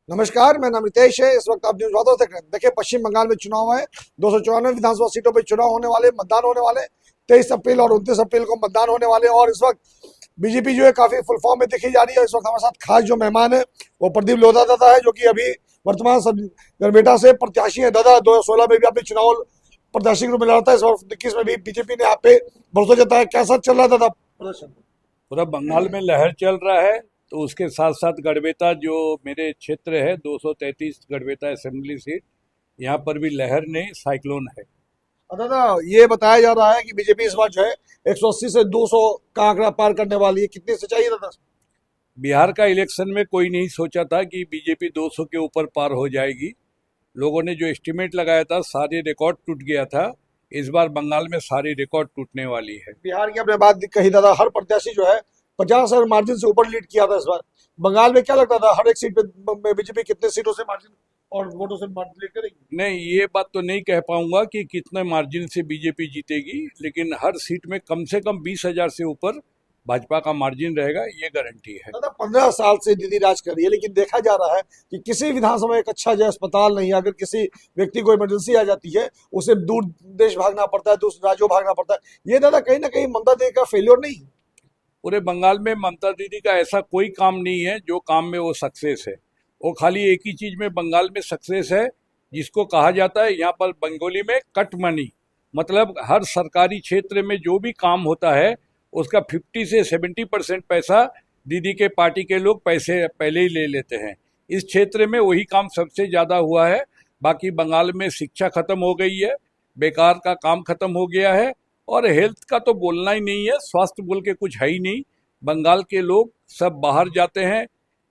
नमस्कार, मेरा नाम रितेश है। इस वक्त आप न्यूज वादों से देखिए, पश्चिम बंगाल में चुनाव है। 294 विधानसभा सीटों पर चुनाव होने वाले, मतदान होने वाले। 23 अप्रैल और 29 अप्रैल को मतदान होने वाले। और इस वक्त बीजेपी जो है काफी फुल फॉर्म में दिखी जा रही है। इस वक्त हमारे साथ खास जो मेहमान है वो प्रदीप लोधा दादा है, जो कि अभी वर्तमान सब गरबेटा से प्रत्याशी है। दादा 2016 में भी आपने चुनाव प्रत्याशी के रूप में लड़ा था। इस वक्त 21 में भी बीजेपी ने आप पे भरोसा जताया। कैसा चल रहा था दादा प्रदर्शन? पूरा बंगाल में लहर चल रहा है। तो उसके साथ साथ गढ़बेता जो मेरे क्षेत्र है 233 गढ़बेता असेंबली सीट, यहाँ पर भी लहर नहीं साइक्लोन है। दादा, ये बताया जा रहा है कि बीजेपी इस बार जो है 180 से 200 का आंकड़ा पार करने वाली है। कितनी सच्चाई है दादा? बिहार का इलेक्शन में कोई नहीं सोचा था कि बीजेपी 200 के ऊपर पार हो जाएगी। लोगों ने जो एस्टिमेट लगाया था सारे रिकॉर्ड टूट गया था। इस बार बंगाल में सारी रिकॉर्ड टूटने वाली है। बिहार की आपने बात कही दादा, हर प्रत्याशी जो है 50 मार्जिन से ऊपर लीड किया था इस बार। बंगाल में क्या लगता था, हर एक सीट पे बीजेपी कितने सीटों से मार्जिन और वोटों से मार्जिन लीड करेगी? नहीं, ये बात तो नहीं कह पाऊंगा कि कितने मार्जिन से बीजेपी जीतेगी, लेकिन हर सीट में कम से कम 20,000 से ऊपर भाजपा का मार्जिन रहेगा, ये गारंटी है। दादा, 15 साल से दीदी राज कर रही है, लेकिन देखा जा रहा है कि किसी विधानसभा में एक अच्छा जो अस्पताल नहीं है। अगर किसी व्यक्ति को इमरजेंसी आ जाती है, उसे दूर देश भागना पड़ता है, दूसरे राज्यों भागना पड़ता है। ये दादा कहीं ना कहीं ममता दीदी का फेलियर नहीं? पूरे बंगाल में ममता दीदी का ऐसा कोई काम नहीं है जो काम में वो सक्सेस है। वो खाली एक ही चीज में बंगाल में सक्सेस है, जिसको कहा जाता है यहाँ पर बंगाली में कट मनी। मतलब हर सरकारी क्षेत्र में जो भी काम होता है उसका 50 से 70% पैसा दीदी के पार्टी के लोग पैसे पहले ही ले लेते हैं। इस क्षेत्र में वही काम सबसे ज्यादा हुआ है। बाकी बंगाल में शिक्षा खत्म हो गई है, बेकार का काम खत्म हो गया है, और हेल्थ का तो बोलना ही नहीं है। स्वास्थ्य बोल के कुछ है ही नहीं। बंगाल के लोग सब बाहर जाते हैं,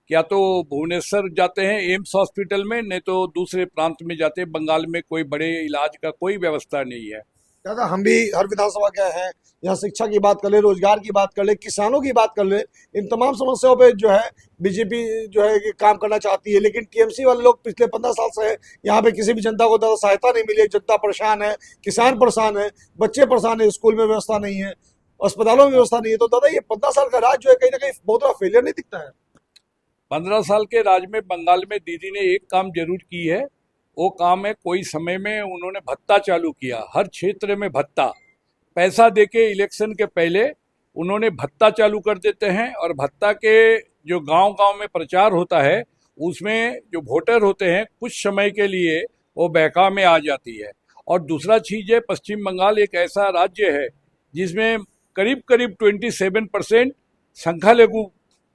या तो भुवनेश्वर जाते हैं एम्स हॉस्पिटल में, नहीं तो दूसरे प्रांत में जाते हैं। बंगाल में कोई बड़े इलाज का कोई व्यवस्था नहीं है। दादा, हम भी हर विधानसभा के हैं। यहाँ शिक्षा की बात कर ले, रोजगार की बात कर ले, किसानों की बात कर ले, इन तमाम समस्याओं पे जो है बीजेपी जो है ये काम करना चाहती है। लेकिन टीएमसी वाले लोग पिछले 15 साल से यहाँ पे किसी भी जनता को दादा सहायता नहीं मिली है। जनता परेशान है, किसान परेशान है, बच्चे परेशान है, स्कूल में व्यवस्था नहीं है, अस्पतालों में व्यवस्था नहीं है। तो दादा, ये 15 साल का राज जो है कहीं ना कहीं बहुत बड़ा फेलियर नहीं दिखता है? 15 साल के राज में बंगाल में दीदी ने एक काम जरूर की है। वो काम है, कोई समय में उन्होंने भत्ता चालू किया, हर क्षेत्र में भत्ता। पैसा देके इलेक्शन के पहले उन्होंने भत्ता चालू कर देते हैं, और भत्ता के जो गांव गांव में प्रचार होता है उसमें जो वोटर होते हैं कुछ समय के लिए वो बहकाव में आ जाती है। और दूसरा चीज है, पश्चिम बंगाल एक ऐसा राज्य है जिसमें करीब करीब 27% संख्यालघु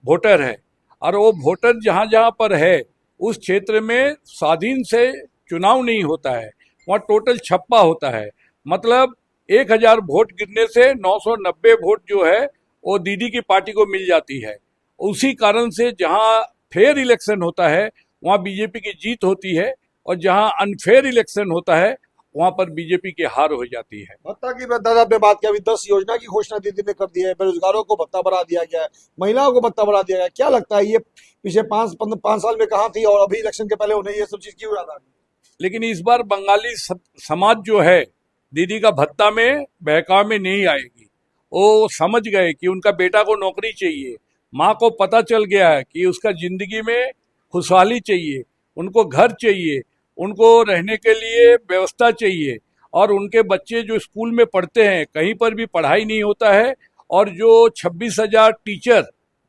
वोटर है। और वो वोटर जहां जहां पर है उस क्षेत्र में स्वाधीन से चुनाव नहीं होता है, वहाँ टोटल छप्पा होता है। मतलब 1,000 वोट गिरने से 990 वोट जो है वो दीदी की पार्टी को मिल जाती है। उसी कारण से जहां फेयर इलेक्शन होता है वहां बीजेपी की जीत होती है, और जहां अनफेयर इलेक्शन होता है वहां पर बीजेपी की हार हो जाती है। भत्ता की दादा आपने बात की, अभी 10 योजना की घोषणा दीदी ने कर दी है। बेरोजगारों को भत्ता बढ़ा दिया गया है, महिलाओं को भत्ता बढ़ा दिया गया है। क्या लगता है ये पिछले 5 साल में कहाँ थी, और अभी इलेक्शन के पहले उन्हें ये सब चीज क्यों याद आ रही लेकिन इस बार बंगाली समाज जो है दीदी का भत्ता में बहकाव में नहीं आएगी। वो समझ गए कि उनका बेटा को नौकरी चाहिए, माँ को पता चल गया है कि उसका जिंदगी में खुशहाली चाहिए, उनको घर चाहिए, उनको रहने के लिए व्यवस्था चाहिए। और उनके बच्चे जो स्कूल में पढ़ते हैं कहीं पर भी पढ़ाई नहीं होता है। और जो 26,000 टीचर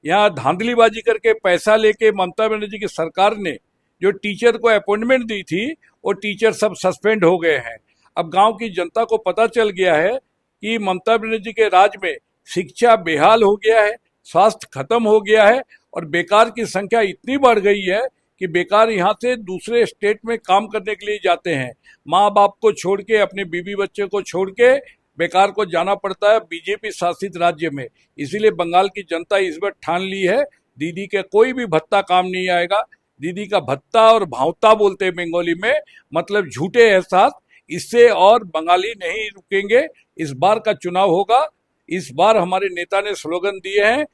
यहाँ धांधलीबाजी करके पैसा लेके ममता बनर्जी की सरकार ने जो टीचर को अपॉइंटमेंट दी थी वो टीचर सब सस्पेंड हो गए हैं। अब गांव की जनता को पता चल गया है कि ममता बनर्जी के राज में शिक्षा बेहाल हो गया है, स्वास्थ्य खत्म हो गया है, और बेकार की संख्या इतनी बढ़ गई है कि बेकार यहाँ से दूसरे स्टेट में काम करने के लिए जाते हैं। माँ बाप को छोड़ के, अपने बीवी बच्चे को छोड़ के बेकार को जाना पड़ता है बीजेपी शासित राज्य में। इसीलिए बंगाल की जनता इस बार ठान ली है दीदी के कोई भी भत्ता काम नहीं आएगा। दीदी का भत्ता और भावता बोलते हैं बंगाली में, मतलब झूठे एहसास, इससे और बंगाली नहीं रुकेंगे। इस बार का चुनाव होगा। इस बार हमारे नेता ने स्लोगन दिए हैं,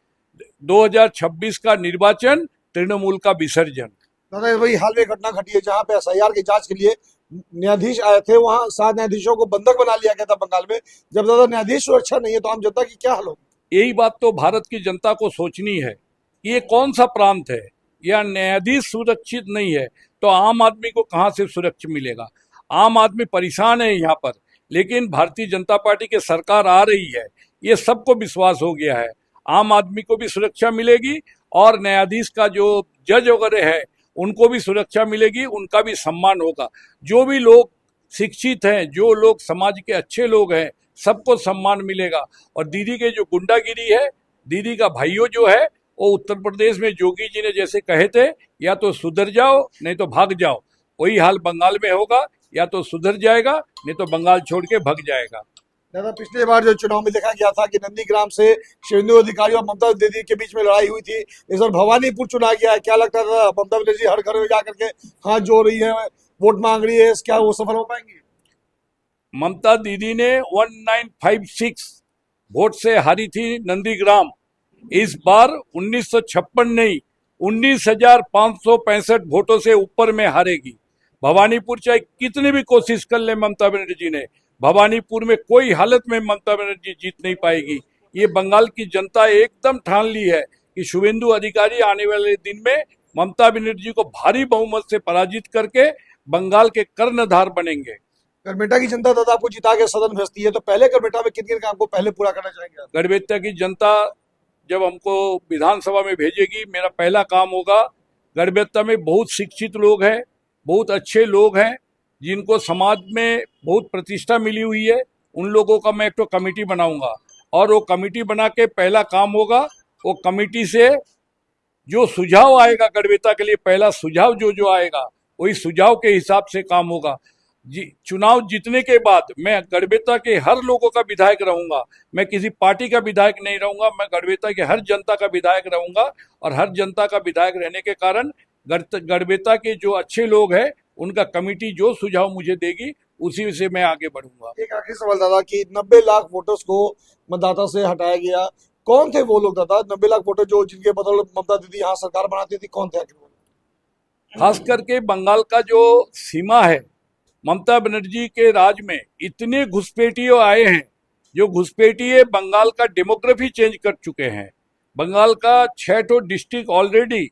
2026 का निर्वाचन, तृणमूल का विसर्जन। दादा? वही हाल में घटना घटी है जहाँ पे एसआईआर की जांच के लिए न्यायाधीश आए थे, वहां 7 न्यायाधीशों को बंधक बना लिया गया था बंगाल में। जब दादा न्यायाधीश सुरक्षा नहीं है तो आम जनता की क्या हाल होगी? यही बात तो भारत की जनता को सोचनी है कि ये कौन सा प्रांत है या न्यायाधीश सुरक्षित नहीं है तो आम आदमी को कहां से सुरक्षा मिलेगा। आम आदमी परेशान है यहाँ पर, लेकिन भारतीय जनता पार्टी की सरकार आ रही है, ये सबको विश्वास हो गया है। आम आदमी को भी सुरक्षा मिलेगी और न्यायाधीश का जो जज वगैरह है उनको भी सुरक्षा मिलेगी, उनका भी सम्मान होगा। जो भी लोग शिक्षित हैं, जो लोग समाज के अच्छे लोग हैं, सबको सम्मान मिलेगा। और दीदी के जो गुंडागिरी है, दीदी का भाइयों जो है वो उत्तर प्रदेश में योगी जी ने जैसे कहे थे, या तो सुधर जाओ नहीं तो भाग जाओ, वही हाल बंगाल में होगा। या तो सुधर जाएगा नहीं तो बंगाल छोड़ के भाग जाएगा। दादा, पिछले बार जो चुनाव में देखा गया था कि नंदीग्राम से शुभेंदु अधिकारी और ममता दीदी के बीच में लड़ाई हुई थी, इस बार भवानीपुर चुना गया है। क्या लगता था ममता बनर्जी हर घर में जाकर के हाथ जोड़ रही है, वोट मांग रही है, क्या वो सफल हो पाएंगी? ममता दीदी ने 1956 वोट से हारी थी नंदीग्राम। इस बार 1956 नहीं, 19,565 वोटों से ऊपर में हारेगी। भवानीपुर चाहे कितनी भी कोशिश कर ले ममता बनर्जी ने, भवानीपुर में कोई हालत में ममता बनर्जी जीत नहीं पाएगी। ये बंगाल की जनता एकदम ठान ली है कि शुभेंदु अधिकारी आने वाले दिन में ममता बनर्जी को भारी बहुमत से पराजित करके बंगाल के कर्णधार बनेंगे। गरबेटा की जनता दादा आपको जिता के सदन भेजती है, तो पहले गरबेटा में किन किन काम को पहले पूरा करना चाहेंगे आप? गड़बेता की जनता जब हमको विधानसभा में भेजेगी, मेरा पहला काम होगा, गड़बेता में बहुत शिक्षित लोग हैं, बहुत अच्छे लोग हैं, जिनको समाज में बहुत प्रतिष्ठा मिली हुई है, उन लोगों का मैं एक तो कमेटी बनाऊंगा। और वो कमेटी बना के पहला काम होगा, वो कमेटी से जो सुझाव आएगा गड़बेता के लिए, पहला सुझाव जो आएगा वही सुझाव के हिसाब से काम होगा। चुनाव जीतने के बाद मैं गड़बेता के हर लोगों का विधायक रहूंगा, मैं किसी पार्टी का विधायक नहीं रहूंगा, मैं गड़बेता के हर जनता का विधायक रहूंगा। और हर जनता का विधायक रहने के कारण गड़बेता के जो अच्छे लोग हैं उनका कमेटी जो सुझाव मुझे देगी उसी से मैं आगे बढ़ूंगा। एक आखिरी सवाल दादा कि 90 लाख वोटर्स को मतदाता से हटाया गया, कौन थे वो लोग दादा 90 लाख वोटर जो जिनके बदौलत ममता दीदी यहाँ सरकार बनाती थी, कौन थे आखिर वो? खास करके बंगाल का जो सीमा है, ममता बनर्जी के राज में इतने घुसपैठियों आए हैं, जो घुसपैठिए बंगाल का डेमोग्राफी चेंज कर चुके हैं। बंगाल का 6 डिस्ट्रिक्ट ऑलरेडी,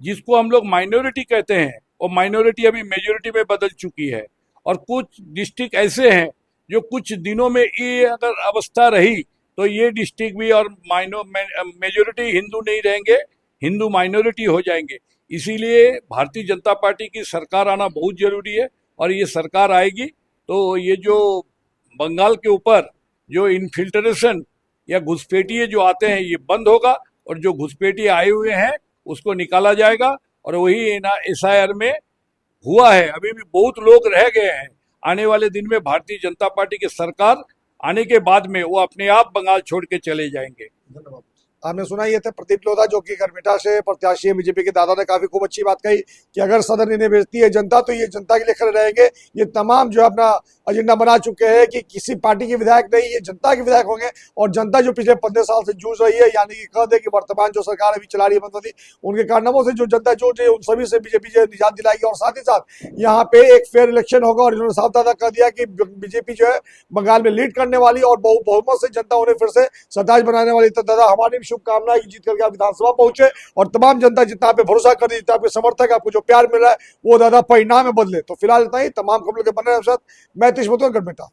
जिसको हम लोग माइनॉरिटी कहते हैं, वो माइनॉरिटी अभी मेजोरिटी में बदल चुकी है। और कुछ डिस्ट्रिक्ट ऐसे हैं जो कुछ दिनों में ये अगर अवस्था रही तो ये डिस्ट्रिक्ट भी और मेजोरिटी हिंदू नहीं रहेंगे, हिंदू माइनॉरिटी हो जाएंगे। इसीलिए भारतीय जनता पार्टी की सरकार आना बहुत जरूरी है। और ये सरकार आएगी तो ये जो बंगाल के ऊपर जो इन्फिल्ट्रेशन या घुसपैठिए जो आते हैं ये बंद होगा, और जो घुसपैठिए आए हुए हैं उसको निकाला जाएगा। और वही SIR में हुआ है, अभी भी बहुत लोग रह गए हैं। आने वाले दिन में भारतीय जनता पार्टी की सरकार आने के बाद में वो अपने आप बंगाल छोड़ के चले जाएंगे। धन्यवाद। आपने सुना, ये थे प्रदीप लोधा जो कि गरबेटा से प्रत्याशी है बीजेपी के। दादा ने काफी खूब अच्छी बात कही कि अगर सदन इन्हें भेजती है जनता तो ये जनता के लिए खड़े रहेंगे। ये तमाम जो अपना एजेंडा बना चुके हैं कि किसी पार्टी के विधायक नहीं, ये जनता के विधायक होंगे। और जनता जो पिछले 15 साल से जूझ रही है, यानी कि कह दे कि वर्तमान जो सरकार अभी चला रही है ममता दी, उनके कारनामों से जो जनता जूझ रही है, उन सभी से बीजेपी जो निजात दिलाएगी। और साथ ही साथ यहाँ पे एक फेयर इलेक्शन होगा। और इन्होंने साफ दादा कह दिया कि बीजेपी जो है बंगाल में लीड करने वाली और बहुमत से जनता उन्हें फिर से सरताज बनाने वाली। तो दादा, हमारी भी शुभकामना है कि जीत करके आप विधानसभा पहुंचे और तमाम जनता जितना पे भरोसा कर रही है, जितना आपके समर्थक, आपको जो प्यार मिल रहा है, वो दादा परिणाम में बदले। तो फिलहाल इतना ही। तमाम खबरों के बने रहे साथ, मैं तीश गढ़बेटा।